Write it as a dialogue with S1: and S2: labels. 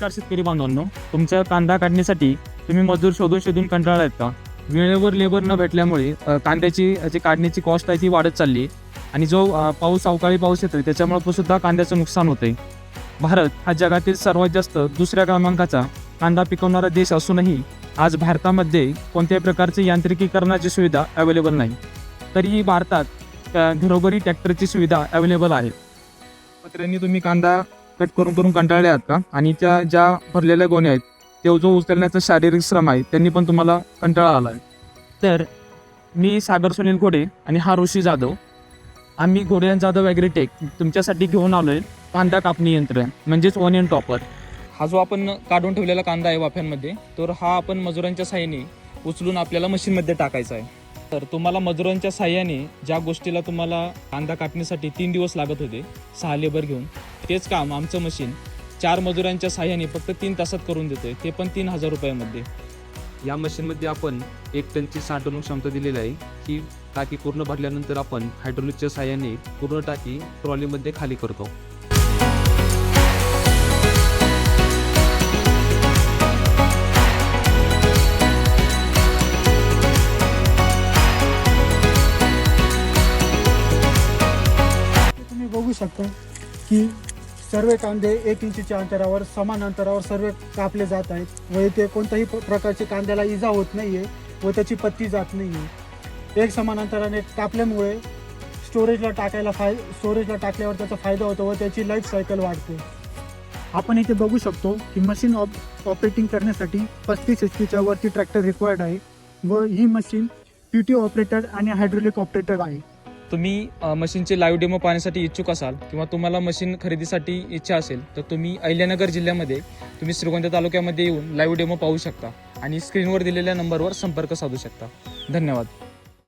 S1: नमस्कार शेतकरी बांधवांनो, तुमच्या कांदा काढण्यासाठी तुम्ही मजूर शोधून शोधून कंटाळलात का? वेळेवर लेबर न भेटल्यामुळे कांद्याची जी काढण्याची कॉस्ट आहे ती वाढत चालली आणि जो पाऊस अवकाळी पाऊस येतोय त्याच्यामुळे सुद्धा कांद्याचं नुकसान होतंय. भारत हा जगातील सर्वात जास्त दुसऱ्या क्रमांकाचा कांदा पिकवणारा देश असूनही आज भारतामध्ये कोणत्याही प्रकारची यांत्रिकीकरणाची सुविधा अवेलेबल नाही. तरीही भारतात घरोघरी ट्रॅक्टरची सुविधा अवेलेबल आहे. पत्र्यांनी तुम्ही कांदा कट करून कंटाळले आहात का? आणि त्या ज्या भरलेल्या गोण्या आहेत ते जो उचलण्याचा शारीरिक श्रम आहे त्यांनी पण तुम्हाला कंटाळा आला आहे. तर मी सागर सुनील घोडे आणि हा ऋषी जाधव, आम्ही घोडे जाधव ॲग्रीटेक तुमच्यासाठी घेऊन आलोय कांदा कापणी यंत्र म्हणजेच वन एंड टॉपर. हा जो आपण काढून ठेवलेला कांदा आहे वाफ्यांमध्ये, तर हा आपण मजुरांच्या साहाय्याने उचलून आपल्याला मशीनमध्ये टाकायचा आहे. तर तुम्हाला मजुरांच्या साहाय्याने ज्या गोष्टीला तुम्हाला कांदा कापण्यासाठी 3 दिवस लागत होते 6 लेबर घेऊन, तेच काम आमचं मशीन 4 मजुरांच्या साहाय्याने फक्त 3 तासात करून देतोय, ते पण 3000 रुपयामध्ये.
S2: या मशीनमध्ये आपण 1 टनची साठवणूक क्षमता दिलेली आहे. ही टाकी पूर्ण भरल्यानंतर आपण हायड्रोलिकच्या साहाय्याने पूर्ण टाकी ट्रॉलीमध्ये खाली करतो.
S3: तुम्ही बघू शकता की सर्व कांदे 1 इंचच्या अंतरावर समान अंतरावर सर्व कापले जात आहेत व इथे कोणत्याही प्रकारचे कांद्याला इजा होत नाही आहे व त्याची पत्ती जात नाही आहे. एक समान अंतराने कापल्यामुळे स्टोरेजला टाकल्यावर त्याचा फायदा होतो व त्याची लाईफ सायकल वाढते. आपण इथे बघू शकतो की मशीन ऑपरेटिंग करण्यासाठी 35 HP वरती ट्रॅक्टर रिक्वायर्ड आहे व ही मशीन PTO ऑपरेटर आणि हायड्रोलिक ऑपरेटर आहे.
S1: तुम्ही मशीनचे लाईव्ह डेमो पाहण्यासाठी इच्छुक असाल किंवा तुम्हाला मशीन खरेदीसाठी इच्छा असेल तर तुम्ही अहिल्यानगर जिल्ह्यामध्ये तुम्ही श्रीगोंदा तालुक्यामध्ये येऊन लाईव्ह डेमो पाहू शकता आणि स्क्रीनवर दिलेल्या नंबरवर संपर्क साधू शकता. धन्यवाद.